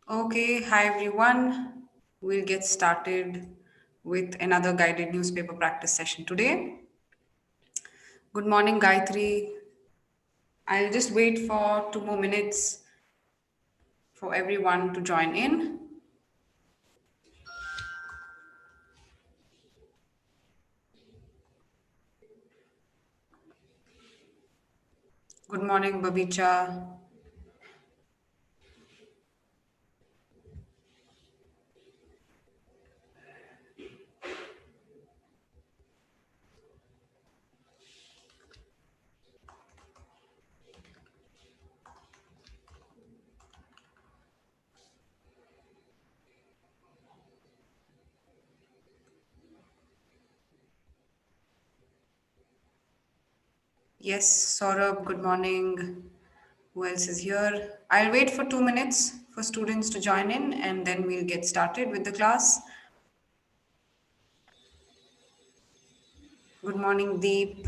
Okay, hi everyone. We'll get started with another guided newspaper practice session today. Good morning, Gayatri. I'll just wait for 2 more minutes for everyone to join in. Good morning, Babicha. Yes, Saurabh, good morning. Who else is here? I'll wait for 2 minutes for students to join in and then we'll get started with the class. Good morning, Deep.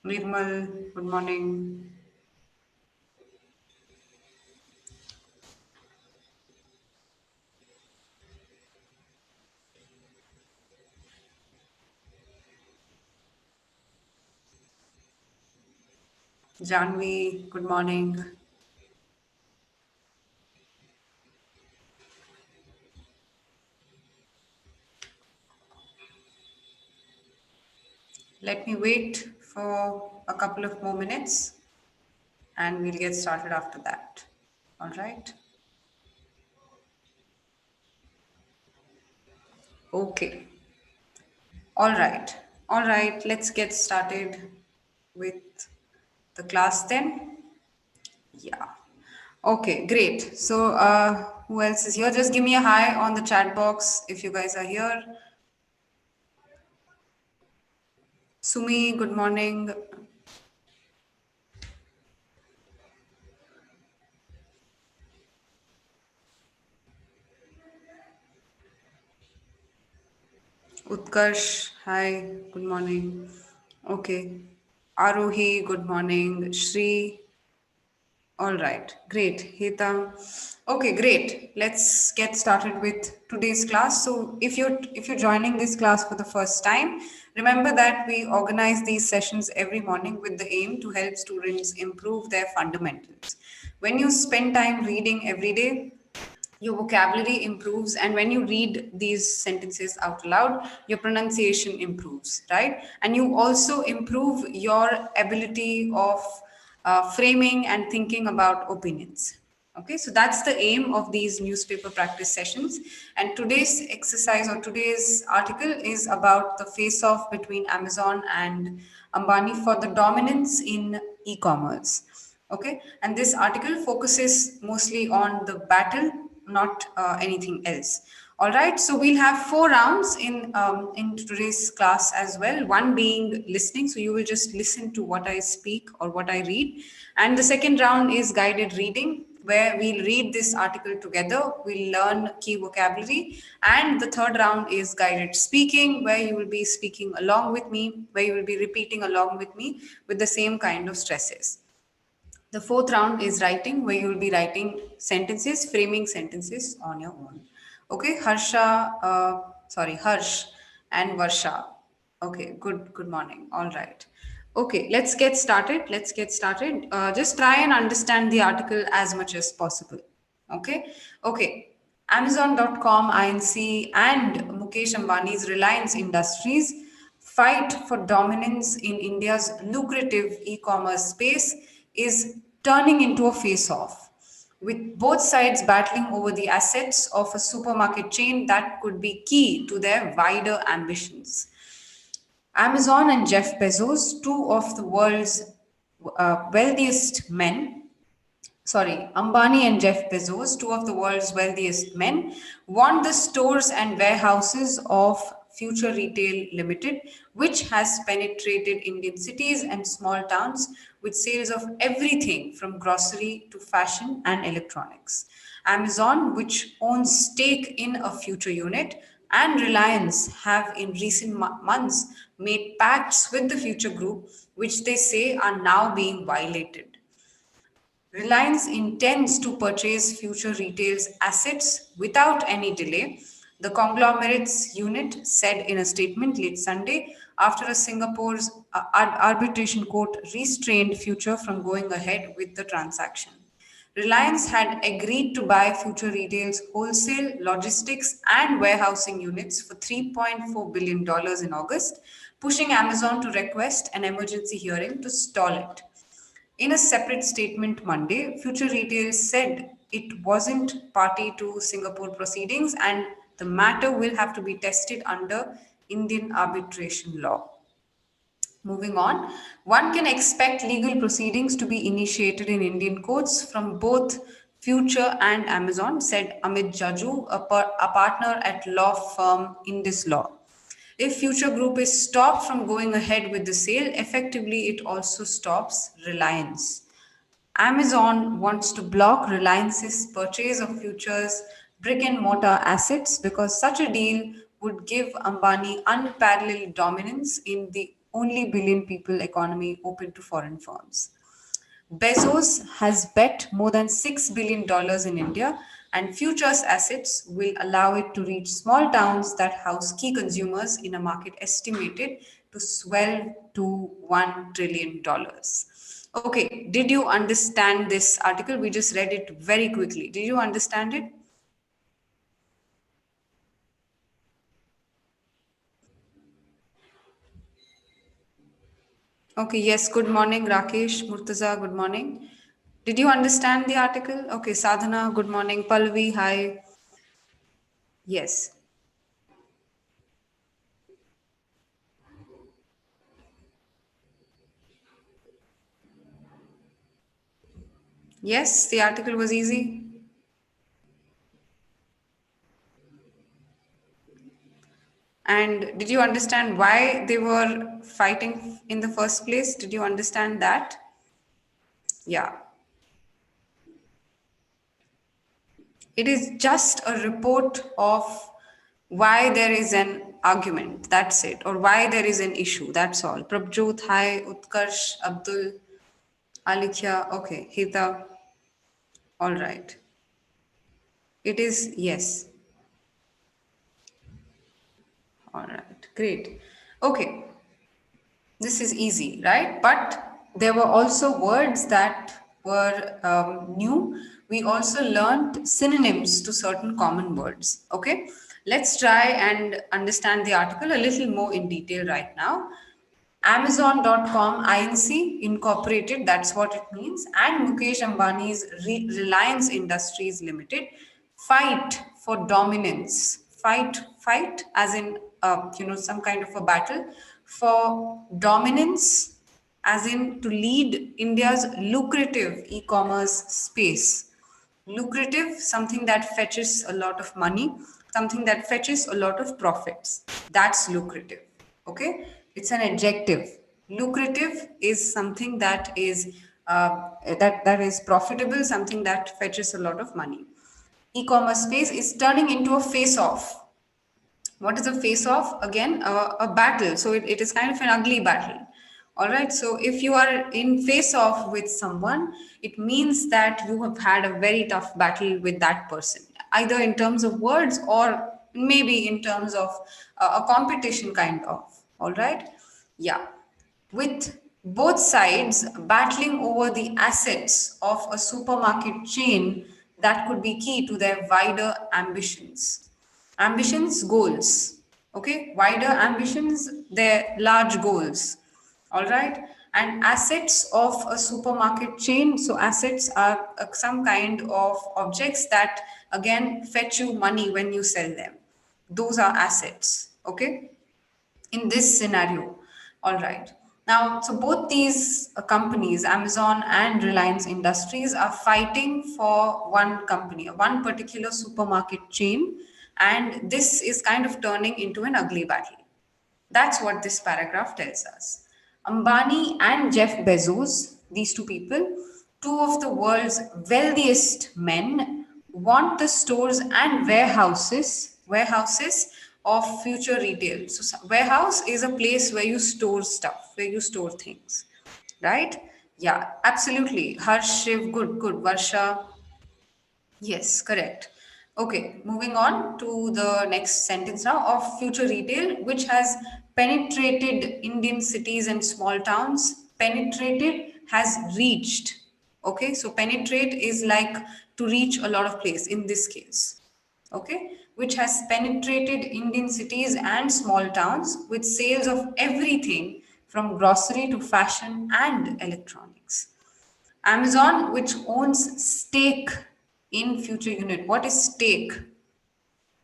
Nirmal, good morning. Janvi, good morning. Let me wait for a couple of more minutes and we'll get started after that. All right. Okay. All right. All right. Let's get started with the class then. Yeah. Okay, great. So, who else is here? Just give me a hi on the chat box if you guys are here. Sumi, good morning. Utkarsh, hi, good morning. Okay. Arohi, good morning. Shri, all right, great. Heta. Okay, great. Let's get started with today's class. So if you're joining this class for the first time, remember that we organize these sessions every morning with the aim to help students improve their fundamentals. When you spend time reading every day, your vocabulary improves, and when you read these sentences out loud, your pronunciation improves, right? And you also improve your ability of framing and thinking about opinions. Okay, so that's the aim of these newspaper practice sessions. And today's exercise or today's article is about the face off between Amazon and Ambani for the dominance in e-commerce. Okay, and this article focuses mostly on the battle, not anything else. All right, so we'll have 4 rounds in today's class as well. One being listening, so you will just listen to what I speak or what I read, and the second round is guided reading, where we'll read this article together, we'll learn key vocabulary, and the third round is guided speaking, where you will be speaking along with me, where you will be repeating along with me with the same kind of stresses. The fourth round is writing, where you will be writing sentences, framing sentences on your own. Okay, Harsh and Varsha. Okay, good morning. All right. Okay, let's get started. Let's get started. Just try and understand the article as much as possible. Okay. Amazon.com, INC, and Mukesh Ambani's Reliance Industries fight for dominance in India's lucrative e commerce space is turning into a face off, with both sides battling over the assets of a supermarket chain that could be key to their wider ambitions. Amazon and Jeff Bezos, two of the world's wealthiest men, Ambani and Jeff Bezos, two of the world's wealthiest men, want the stores and warehouses of Future Retail Limited, which has penetrated Indian cities and small towns with sales of everything from grocery to fashion and electronics. Amazon, which owns stake in a future unit, and Reliance have in recent months made pacts with the future group, which they say are now being violated. Reliance intends to purchase future retail's assets without any delay, the conglomerate's unit said in a statement late Sunday after a Singapore's arbitration court restrained Future from going ahead with the transaction. Reliance had agreed to buy Future Retail's wholesale, logistics, and warehousing units for $3.4 billion dollars in August, pushing Amazon to request an emergency hearing to stall it. In a separate statement Monday, Future Retail said it wasn't party to Singapore proceedings and the matter will have to be tested under Indian arbitration law. Moving on, one can expect legal proceedings to be initiated in Indian courts from both Future and Amazon, said Amit Jaju, a partner at law firm Indus Law. If Future Group is stopped from going ahead with the sale, effectively it also stops Reliance. Amazon wants to block Reliance's purchase of Future's brick and mortar assets because such a deal would give Ambani unparalleled dominance in the only billion people economy open to foreign firms. Bezos has bet more than $6 billion dollars in India, and Future's assets will allow it to reach small towns that house key consumers in a market estimated to swell to $1 trillion. Dollars. Okay, did you understand this article? We just read it very quickly. Did you understand it? Okay, yes, good morning, Rakesh, Murtaza, good morning. Did you understand the article? Okay, Sadhana, good morning. Palvi, hi. Yes. Yes, the article was easy. And did you understand why they were fighting in the first place? Did you understand that? Yeah. It is just a report of why there is an argument. That's it. Or why there is an issue. That's all. Prabjot, hi. Utkarsh, Abdul, Alikhya. Okay. Hita. All right. It is, yes. All right. Great. Okay. This is easy, right? But there were also words that were new. We also learned synonyms to certain common words. Okay, let's try and understand the article a little more in detail right now. Amazon.com Inc. Incorporated, that's what it means, and Mukesh Ambani's Reliance Industries Limited fight for dominance. Fight, as in some kind of a battle for dominance, as in to lead India's lucrative e-commerce space. Lucrative, something that fetches a lot of money, something that fetches a lot of profits. That's lucrative. Okay, it's an adjective. Lucrative is something that is that is profitable, something that fetches a lot of money. E-commerce space is turning into a face-off. What is a face off? Again, a battle. So it is kind of an ugly battle. All right. So if you are in face off with someone, it means that you have had a very tough battle with that person, either in terms of words or maybe in terms of a competition kind of. All right. Yeah, with both sides battling over the assets of a supermarket chain that could be key to their wider ambitions. Ambitions, goals. Okay, wider ambitions, their large goals. All right, and assets of a supermarket chain. So, assets are some kind of objects that again fetch you money when you sell them. Those are assets. Okay, in this scenario. All right. Now, so both these companies, Amazon and Reliance Industries, are fighting for one company, one particular supermarket chain, and this is kind of turning into an ugly battle. That's what this paragraph tells us. Ambani and Jeff Bezos, these two people, two of the world's wealthiest men, want the stores and warehouses of future retail. So warehouse is a place where you store stuff, where you store things, right? Yeah, absolutely. Harsh, Shiv, good. Varsha, yes, correct. Okay, moving on to the next sentence now of future retail, which has penetrated Indian cities and small towns. Penetrated has reached. Okay, so penetrate is like to reach a lot of place in this case. Okay, which has penetrated Indian cities and small towns with sales of everything from grocery to fashion and electronics. Amazon, which owns stake in future unit. What is stake?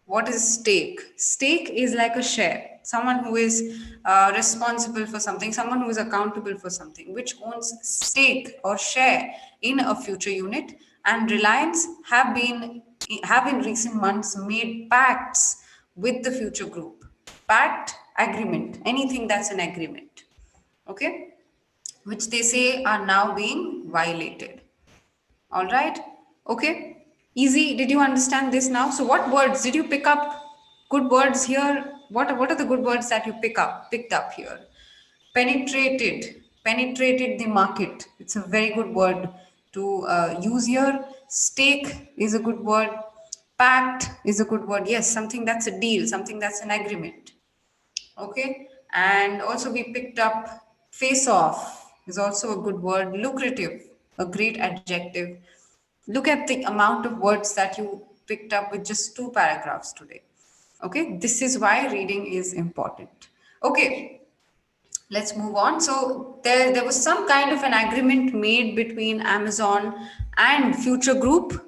What is stake? Stake is like a share. Someone who is responsible for something, someone who is accountable for something, which owns stake or share in a future unit. And Reliance have in recent months made pacts with the future group. Pact, agreement, anything that's an agreement. Okay, which they say are now being violated. All right. Okay. Easy. Did you understand this now? So what words did you pick up? Good words here. What are the good words that you picked up here? Penetrated. Penetrated the market. It's a very good word to use here. Stake is a good word. Pact is a good word. Yes, something that's a deal, something that's an agreement. Okay, and also we picked up face off is also a good word. Lucrative, a great adjective. Look at the amount of words that you picked up with just two paragraphs today. Okay, this is why reading is important. Okay, let's move on. So there was some kind of an agreement made between Amazon and Future Group,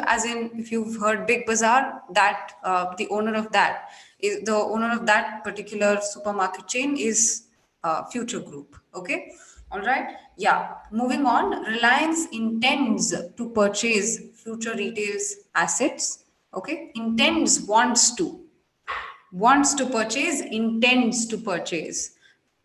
as in if you've heard Big Bazaar, that the owner of that particular supermarket chain is Future Group. Okay, all right. Yeah. Moving on. Reliance intends to purchase Future Retail's assets. Okay, intends, wants to purchase, intends to purchase.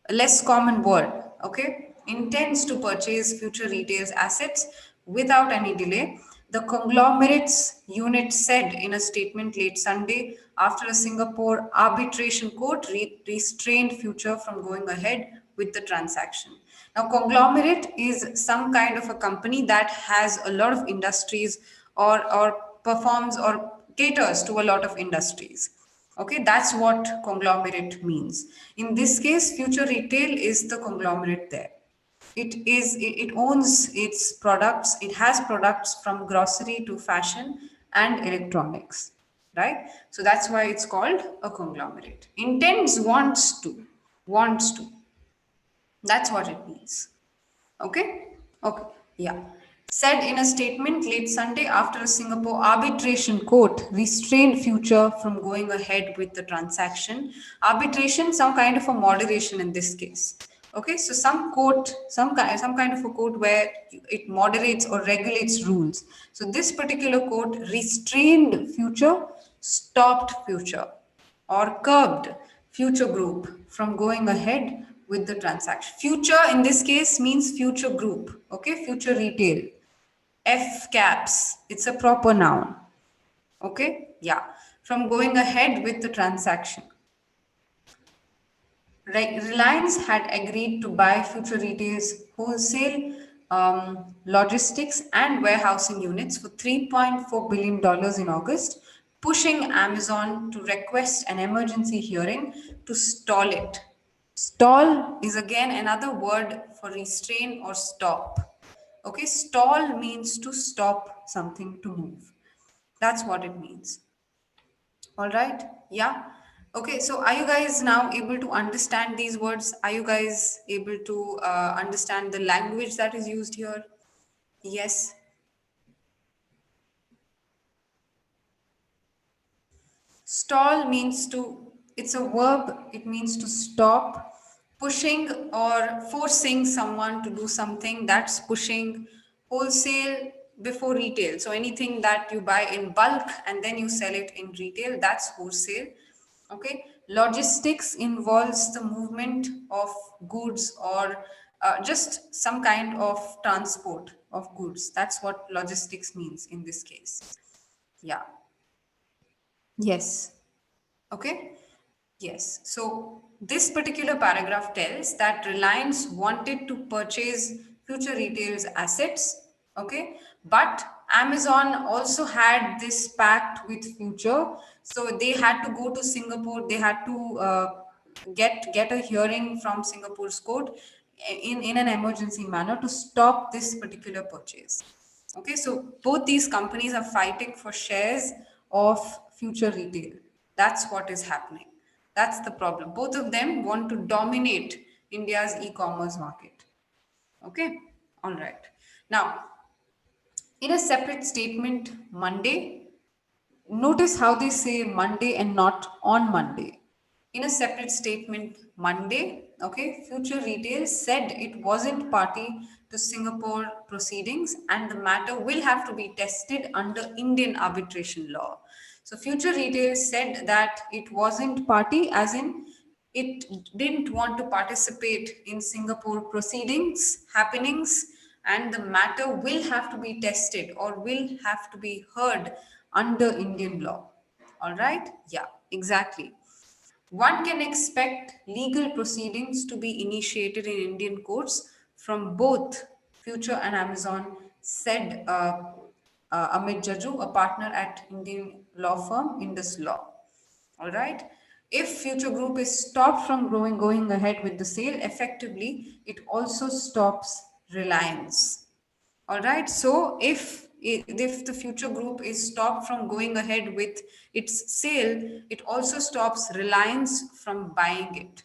A less common word, okay? Intends to purchase future retail's assets without any delay. The conglomerate's unit said in a statement late Sunday after a Singapore arbitration court restrained Future from going ahead with the transaction. Now, conglomerate is some kind of a company that has a lot of industries or performs or caters to a lot of industries. Okay, that's what conglomerate means. In this case, Future Retail is the conglomerate there. It owns its products, it has products from grocery to fashion and electronics, right? So that's why it's called a conglomerate. Intends, wants to. That's what it means. Okay? Okay. Yeah. Said in a statement late Sunday after a Singapore arbitration court restrained Future from going ahead with the transaction. Arbitration, some kind of a moderation in this case. Okay, so some kind of a court where it moderates or regulates rules. So this particular court restrained Future, stopped Future, or curbed Future Group from going ahead with the transaction. Future in this case means Future Group, okay? Future Retail. F caps, it's a proper noun, okay? Yeah, from going ahead with the transaction. Reliance had agreed to buy Future Retail's wholesale logistics and warehousing units for $3.4 billion in August, pushing Amazon to request an emergency hearing to stall it. Stall is again another word for restrain or stop. Okay, stall means to stop something to move. That's what it means. All right. Yeah. Okay. So are you guys now able to understand these words? Are you guys able to understand the language that is used here? Yes. Stall means to, it's a verb, it means to stop. Pushing or forcing someone to do something, that's pushing. Wholesale before retail. So anything that you buy in bulk and then you sell it in retail, that's wholesale. Okay. Logistics involves the movement of goods or just some kind of transport of goods. That's what logistics means in this case. Yeah. Yes. Okay. Yes. So this particular paragraph tells that Reliance wanted to purchase Future Retail's assets. Okay. But Amazon also had this pact with Future. So they had to go to Singapore. They had to get a hearing from Singapore's court in an emergency manner to stop this particular purchase. Okay, so both these companies are fighting for shares of Future Retail. That's what is happening. That's the problem. Both of them want to dominate India's e-commerce market. Okay, all right. Now, in a separate statement, Monday, notice how they say Monday and not on Monday. In a separate statement, Monday, okay, Future Retail said it wasn't party to Singapore proceedings and the matter will have to be tested under Indian arbitration law. So, Future Retail said that it wasn't party, as in it didn't want to participate in Singapore proceedings, happenings, and the matter will have to be tested or will have to be heard under Indian law. All right? Yeah, exactly. One can expect legal proceedings to be initiated in Indian courts from both Future and Amazon, said Amit Jaju, a partner at Indian law firm Indus Law. All right. If Future Group is stopped from going ahead with the sale, effectively, it also stops Reliance. All right. So if the Future Group is stopped from going ahead with its sale, it also stops Reliance from buying it.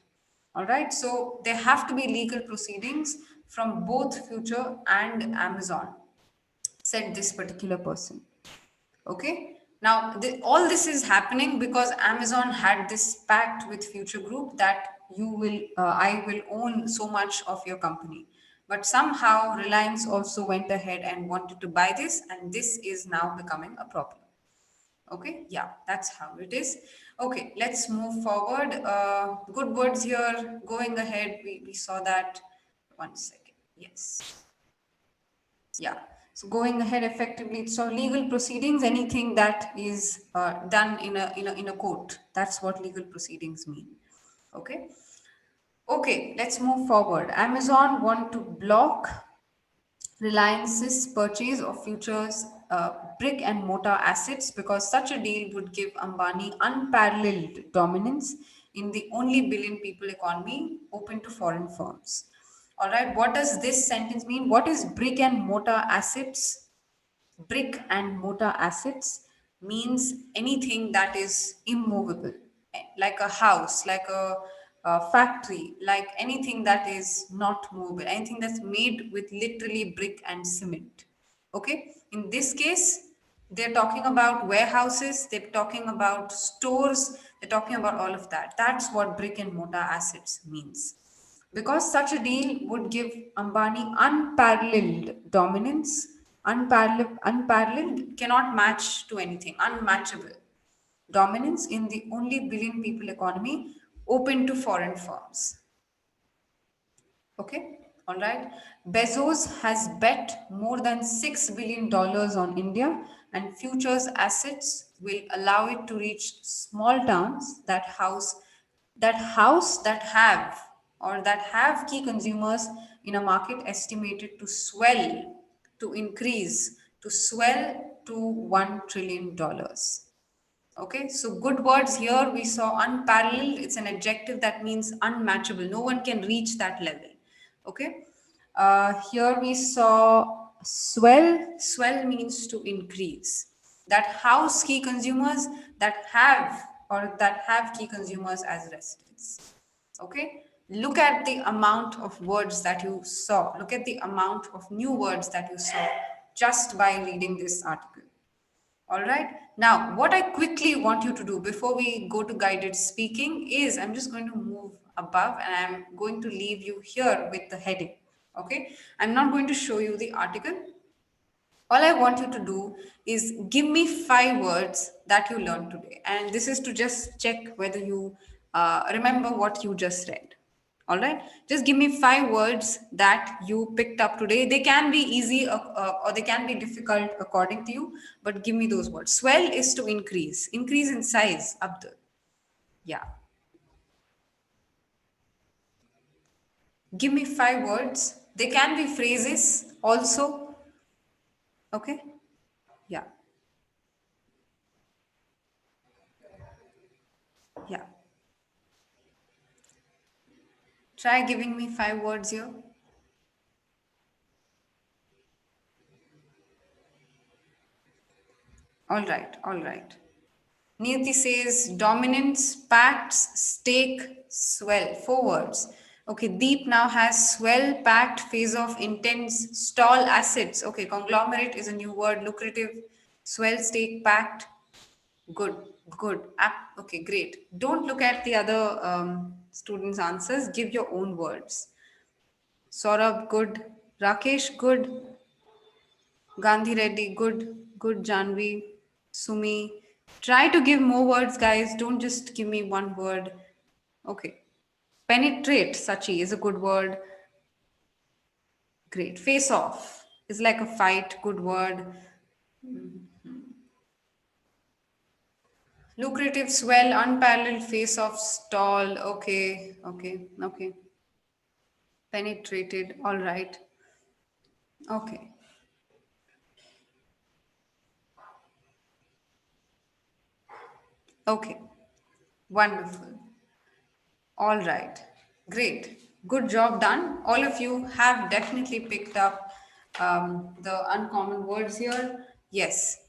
All right. So there have to be legal proceedings from both Future and Amazon, said this particular person. Okay. Now, all this is happening because Amazon had this pact with Future Group that I will own so much of your company. But somehow Reliance also went ahead and wanted to buy this, and this is now becoming a problem. Okay, yeah, that's how it is. Okay, let's move forward. Good words here. Going ahead, we saw that. One second. Yes. Yeah. So going ahead effectively, so legal proceedings, anything that is done in a court. That's what legal proceedings mean. Okay. Okay. Let's move forward. Amazon want to block Reliance's purchase of Future's brick and mortar assets because such a deal would give Ambani unparalleled dominance in the only billion people economy open to foreign firms. All right, what does this sentence mean? What is brick and mortar assets? Brick and mortar assets means anything that is immovable, like a house, like a factory, like anything that is not movable, anything that's made with literally brick and cement. Okay, in this case, they're talking about warehouses, they're talking about stores, they're talking about all of that. That's what brick and mortar assets means. Because such a deal would give Ambani unparalleled dominance, unparalleled cannot match to anything, unmatchable dominance in the only billion people economy open to foreign firms. Okay, all right. Bezos has bet more than $6 billion on India, and Future's assets will allow it to reach small towns that have that have key consumers in a market estimated to increase to swell to $1 trillion. Okay, so good words here. We saw unparalleled. It's an adjective that means unmatchable. No one can reach that level. Okay, here we saw swell. Swell means to increase. That house key consumers that have key consumers as residents. Okay, look at the amount of words that you saw. Look at the amount of new words that you saw just by reading this article. All right. Now, what I quickly want you to do before we go to guided speaking is I'm just going to move above and I'm going to leave you here with the heading. Okay. I'm not going to show you the article. All I want you to do is give me 5 words that you learned today. And this is to just check whether you remember what you just read. All right. Just give me five words that you picked up today. They can be easy or they can be difficult according to you, but give me those words. Swell is to increase, increase in size. Abdul. Yeah. Give me five words. They can be phrases also. Okay. Yeah. Yeah. Try giving me five words here. All right. All right. Niyati says dominance, pacts, stake, swell. Four words. Okay, Deep now has swell, pact, phase of intense, stall assets. Okay, conglomerate is a new word, lucrative, swell, stake, pact. Good, good. Okay, great. Don't look at the other students' answers. Give your own words. Saurabh, good. Rakesh, good. Gandhi Reddy, good, good. Janvi, Sumi. Try to give more words, guys. Don't just give me one word. Okay. Penetrate, Sachi, is a good word. Great. Face off is like a fight. Good word. Lucrative, swell, unparalleled, face off, stall. Okay, okay, okay. Penetrated. All right. Okay. Okay. Wonderful. All right. Great. Good job done. All of you have definitely picked up the uncommon words here. Yes.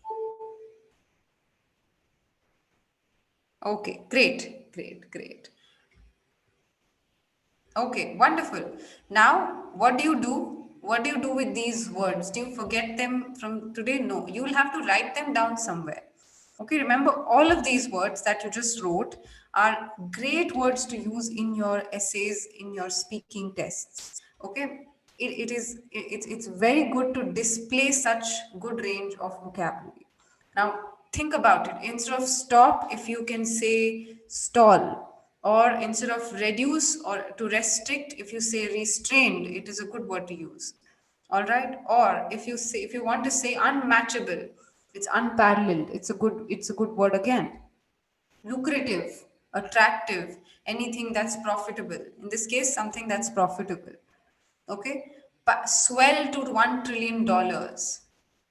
Okay. Great. Great. Great. Okay. Wonderful. Now, what do you do? What do you do with these words? Do you forget them from today? No. You will have to write them down somewhere. Okay, remember all of these words that you just wrote are great words to use in your essays, in your speaking tests. Okay, it's very good to display such good range of vocabulary. Now think about it. Instead of stop, if you can say stall, or instead of reduce or to restrict, if you say restrained, it is a good word to use. All right. Or if you want to say unmatchable, it's unparalleled. It's a good word again. Lucrative, attractive, anything that's profitable. In this case, something that's profitable. Okay. Swell to $1 trillion.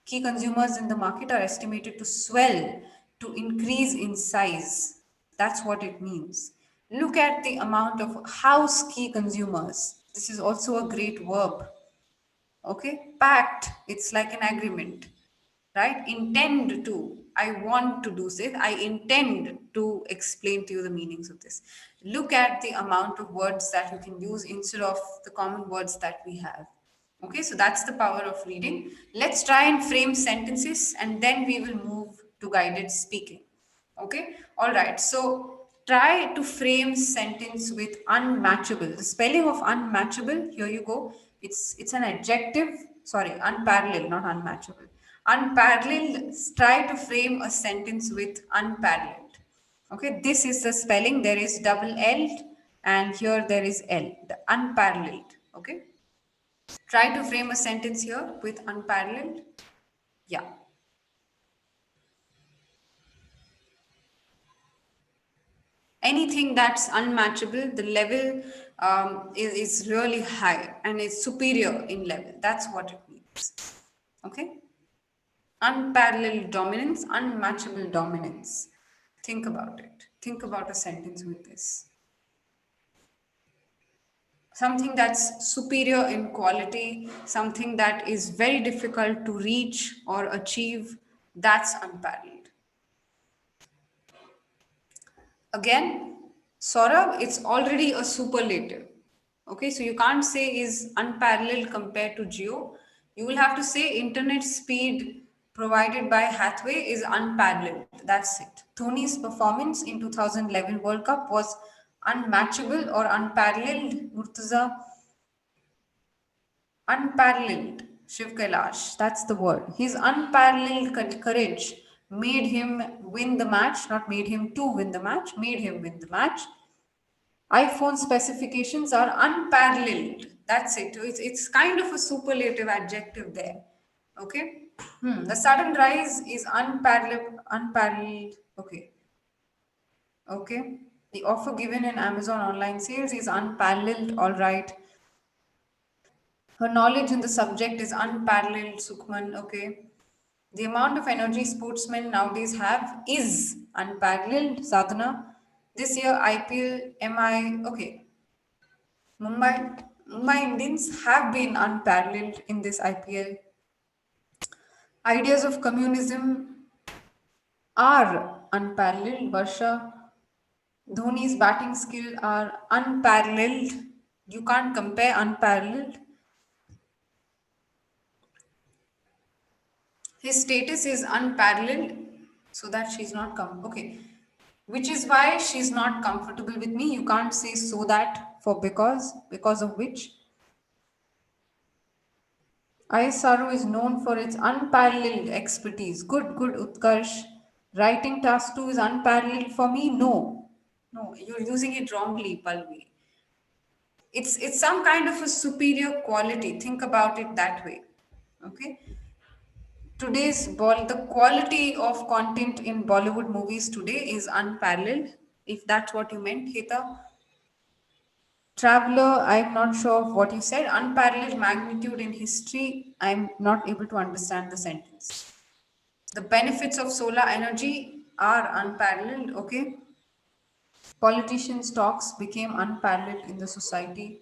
Key consumers in the market are estimated to swell, to increase in size. That's what it means. Look at the amount of house key consumers. This is also a great verb. Okay, pact, it's like an agreement, right? Intend to, I want to do this, I intend to explain to you the meanings of this. Look at the amount of words that you can use instead of the common words that we have. Okay, so that's the power of reading. Let's try and frame sentences and then we will move to guided speaking. Okay, all right. So try to frame sentence with unmatchable. The spelling of unmatchable, here you go. It's an adjective. Sorry, unparalleled, not unmatchable. Unparalleled. Try to frame a sentence with unparalleled. Okay, this is the spelling. There is double L and here there is L. The unparalleled. Okay. Try to frame a sentence here with unparalleled. Yeah. Anything that's unmatchable, the level is really high and it's superior in level. That's what it means. Okay? Unparalleled dominance, unmatchable dominance. Think about it. Think about a sentence with this. Something that's superior in quality, something that is very difficult to reach or achieve, that's unparalleled. Again, Saurabh, it's already a superlative. Okay, so you can't say is unparalleled compared to Geo. You will have to say internet speed provided by Hathway is unparalleled. That's it. Dhoni's performance in 2011 World Cup was unmatchable or unparalleled. Murtaza, unparalleled. Shiv Kailash, that's the word. His unparalleled courage made him win the match, not made him to win the match, made him win the match. iPhone specifications are unparalleled. That's it. It's kind of a superlative adjective there. Okay. The sudden rise is unparalleled. Unparalleled. Okay. Okay. The offer given in Amazon online sales is unparalleled. All right. Her knowledge in the subject is unparalleled, Sukhman. Okay. The amount of energy sportsmen nowadays have is unparalleled, Sadhana. This year, IPL, MI, okay, Mumbai Indians have been unparalleled in this IPL. Ideas of communism are unparalleled. Varsha, Dhoni's batting skill are unparalleled. You can't compare unparalleled. His status is unparalleled, so that she's not okay. Which is why she's not comfortable with me. You can't say so that for because of which. ISRO is known for its unparalleled expertise. Good, Utkarsh. Writing task 2 is unparalleled for me? No. No, you're using it wrongly, Palvi. It's some kind of a superior quality. Think about it that way. Okay. The quality of content in Bollywood movies today is unparalleled. If that's what you meant, Heta. Traveler, I'm not sure of what you said. Unparalleled magnitude in history. I'm not able to understand the sentence. The benefits of solar energy are unparalleled. Okay. Politicians' talks became unparalleled in the society.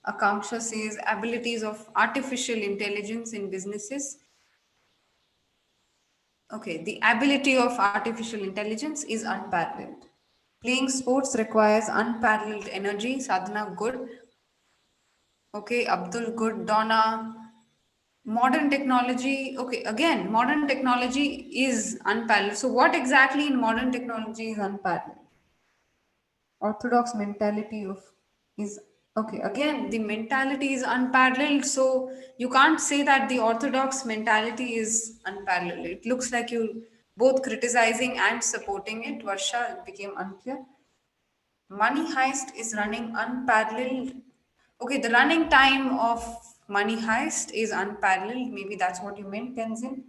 Akanksha says abilities of artificial intelligence in businesses. Okay, the ability of artificial intelligence is unparalleled. Playing sports requires unparalleled energy. Sadhana, good. Okay, Abdul, good. Donna, modern technology. Okay, again, modern technology is unparalleled. So, what exactly in modern technology is unparalleled? Orthodox mentality of is okay. Again, the mentality is unparalleled. So, you can't say that the orthodox mentality is unparalleled. It looks like you both criticizing and supporting it. Varsha, it became unclear. Money Heist is running unparalleled. Okay, the running time of Money Heist is unparalleled. Maybe that's what you meant, Tenzin.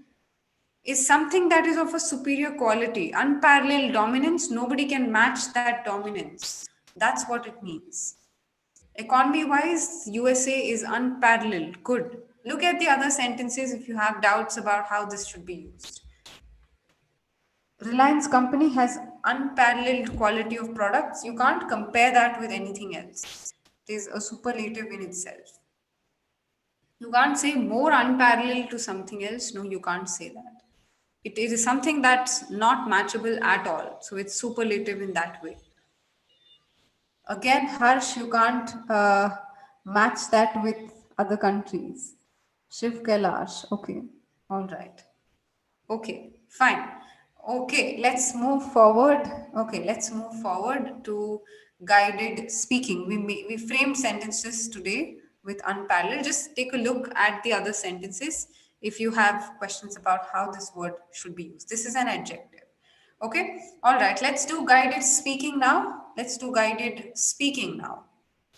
Is something that is of a superior quality, unparalleled dominance. Nobody can match that dominance. That's what it means. Economy wise, USA is unparalleled. Good. Look at the other sentences if you have doubts about how this should be used. Reliance company has unparalleled quality of products. You can't compare that with anything else. It is a superlative in itself. You can't say more unparalleled to something else. No, you can't say that. It is something that's not matchable at all. So it's superlative in that way. Again, Harsh, you can't match that with other countries. Shiv Kailash. Okay. All right. Okay, fine. Okay, let's move forward. Okay, let's move forward to guided speaking. We framed sentences today with unparalleled. Just take a look at the other sentences if you have questions about how this word should be used. This is an adjective. Okay, all right, let's do guided speaking now. Let's do guided speaking now.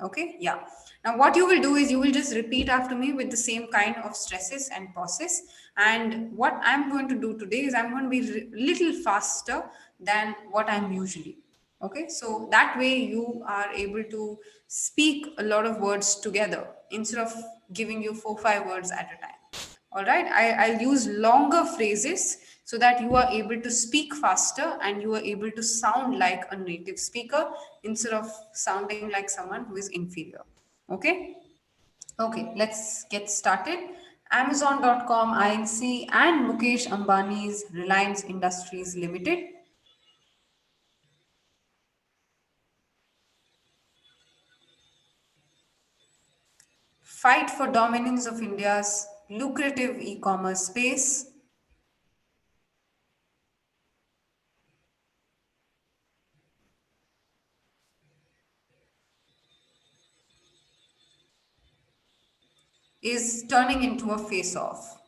Okay, yeah. Now, what you will do is you will just repeat after me with the same kind of stresses and pauses. And what I'm going to do today is I'm going to be little faster than what I'm usually. Okay, so that way you are able to speak a lot of words together instead of giving you 4 5 words at a time. All right, I'll use longer phrases so that you are able to speak faster and you are able to sound like a native speaker instead of sounding like someone who is inferior. Okay, okay, let's get started. Amazon.com, INC, and Mukesh Ambani's Reliance Industries Limited fight for dominance of India's lucrative e commerce space is turning into a face off.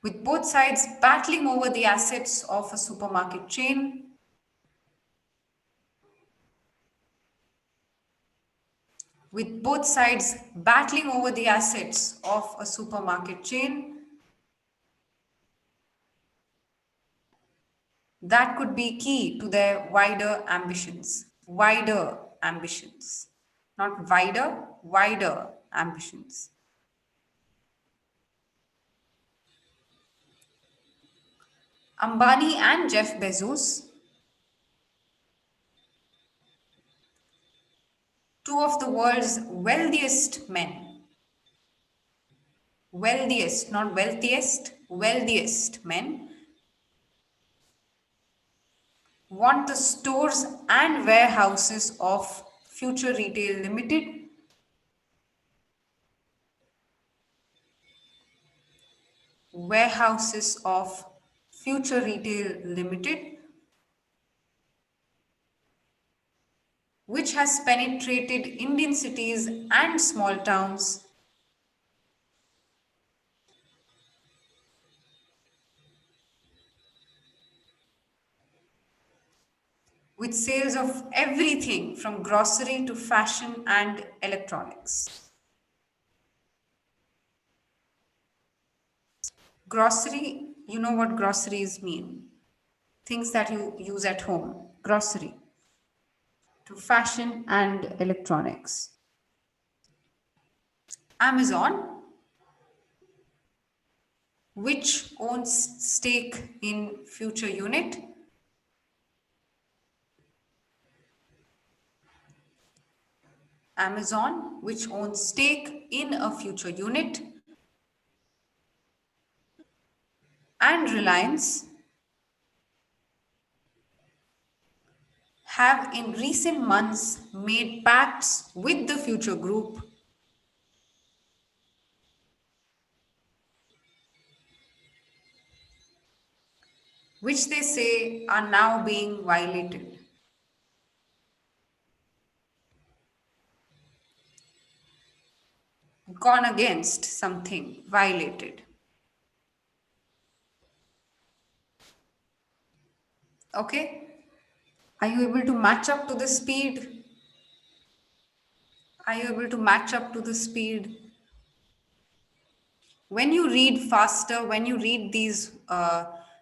with both sides battling over the assets of a supermarket chain, with both sides battling over the assets of a supermarket chain that could be key to their wider ambitions, not wider ambitions. Ambani and Jeff Bezos, two of the world's wealthiest men, wealthiest, not wealthiest, wealthiest men, want the stores and warehouses of Future Retail Limited, warehouses of Future Retail Limited, which has penetrated Indian cities and small towns, with sales of everything from grocery to fashion and electronics. Grocery, you know what groceries mean. Things that you use at home, grocery, to fashion and electronics. Amazon, which owns stake in Future Unit, Amazon, which owns stake in a Future Unit, and Reliance have in recent months made pacts with the Future Group which they say are now being violated. Gone against something, violated. Okay? Are you able to match up to the speed? Are you able to match up to the speed? When you read faster, when you read these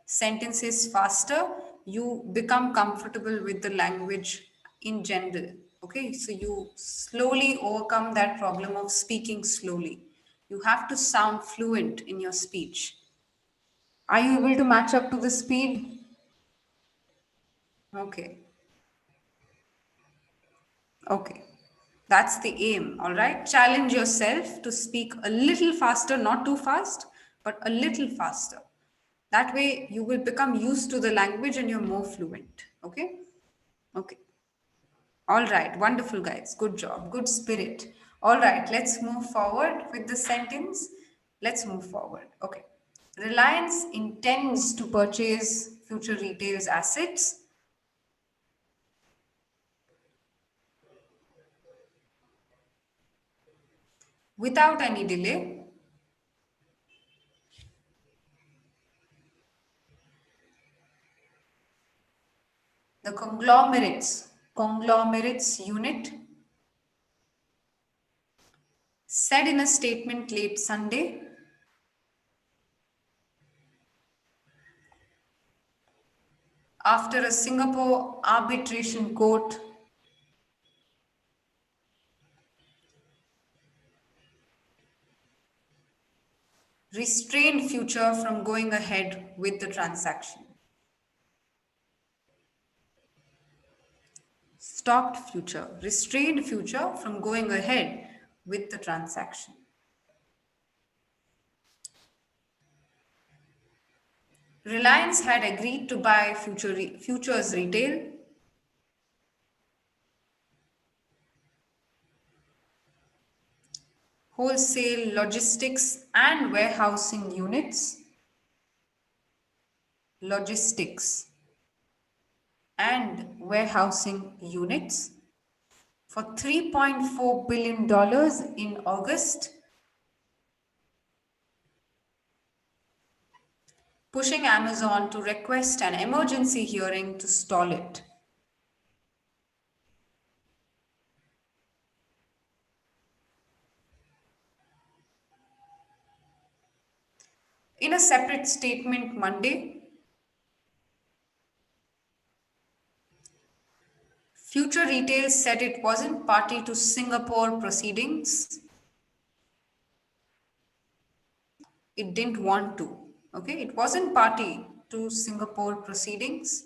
sentences faster, you become comfortable with the language in general. Okay, so you slowly overcome that problem of speaking slowly. You have to sound fluent in your speech. Are you able to match up to the speed? Okay, okay. That's the aim, all right? Challenge yourself to speak a little faster, not too fast, but a little faster. That way, you will become used to the language and you're more fluent. Okay? Okay. All right. Wonderful, guys. Good job. Good spirit. All right. Let's move forward with the sentence. Let's move forward. Okay. Reliance intends to purchase Future Retail's assets without any delay. The conglomerates unit said in a statement late Sunday after a Singapore arbitration court restrained Future from going ahead with the transaction. Stopped Future, restrained Future from going ahead with the transaction. Reliance had agreed to buy Future's retail, wholesale logistics and warehousing units, logistics and warehousing units for $3.4 billion in August pushing Amazon to request an emergency hearing to stall it. In a separate statement Monday, Future Retail said it wasn't party to Singapore proceedings. It didn't want to. Okay, it wasn't party to Singapore proceedings,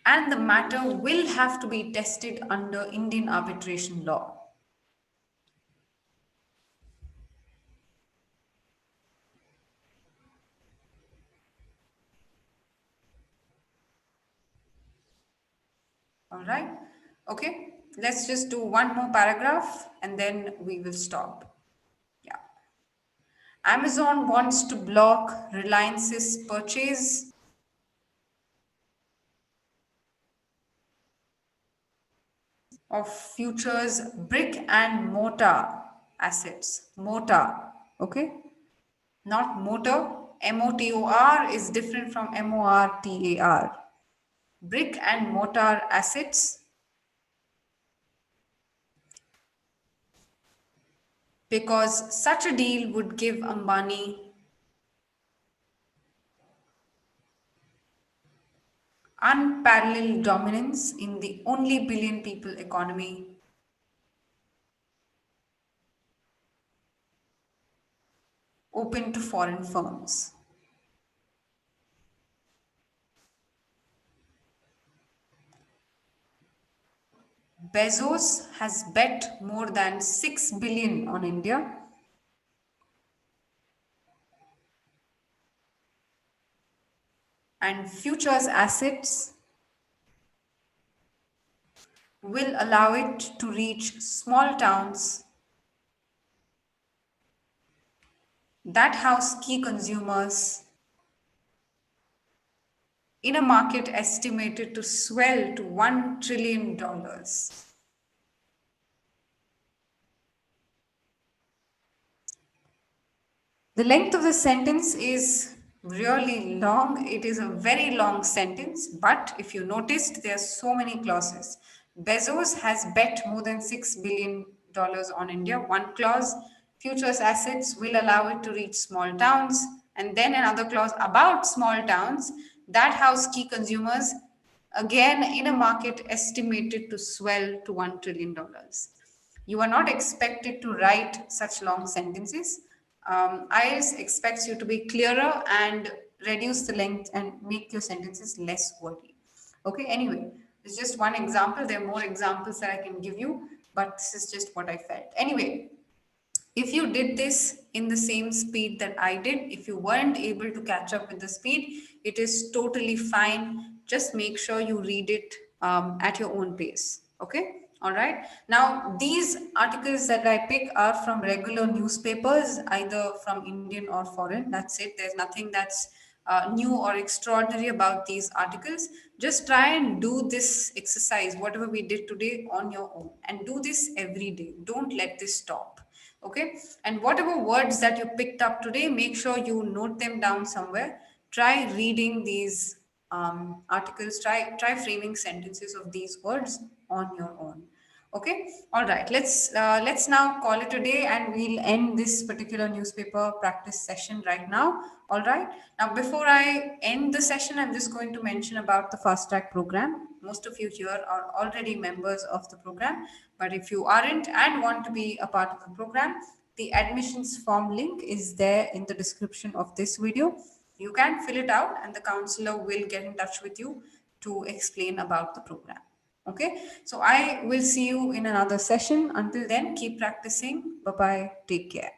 and the matter will have to be tested under Indian arbitration law. All right. Okay, let's just do one more paragraph and then we will stop. Yeah. Amazon wants to block Reliance's purchase of Future's brick and mortar assets. Mortar. Okay. Not motor. MOTOR is different from MORTAR. Brick and mortar assets, because such a deal would give Ambani unparalleled dominance in the only billion people economy open to foreign firms. Bezos has bet more than 6 billion on India, and Future's assets will allow it to reach small towns that house key consumers in a market estimated to swell to $1 trillion. The length of the sentence is really long. It is a very long sentence, but if you noticed, there are so many clauses. Bezos has bet more than $6 billion on India. One clause, Future's assets will allow it to reach small towns. And then another clause about small towns that house key consumers, again in a market estimated to swell to $1 trillion. You are not expected to write such long sentences. IELTS expects you to be clearer and reduce the length and make your sentences less wordy. Okay, anyway, it's just one example. There are more examples that I can give you, but this is just what I felt. Anyway, if you did this in the same speed that I did, if you weren't able to catch up with the speed, it is totally fine. Just make sure you read it at your own pace. Okay? All right. Now, these articles that I pick are from regular newspapers, either from Indian or foreign. That's it. There's nothing that's new or extraordinary about these articles. Just try and do this exercise, whatever we did today, on your own, and do this every day. Don't let this stop. Okay, and whatever words that you picked up today, make sure you note them down somewhere. Try reading these articles. Try framing sentences of these words on your own. Okay, all right. Let's now call it a day, and we'll end this particular newspaper practice session right now. All right. Now, before I end the session, I'm just going to mention about the fast track program. Most of you here are already members of the program, but if you aren't and want to be a part of the program, the admissions form link is there in the description of this video. You can fill it out, and the counselor will get in touch with you to explain about the program. Okay, so I will see you in another session. Until then, keep practicing. Bye bye. Take care.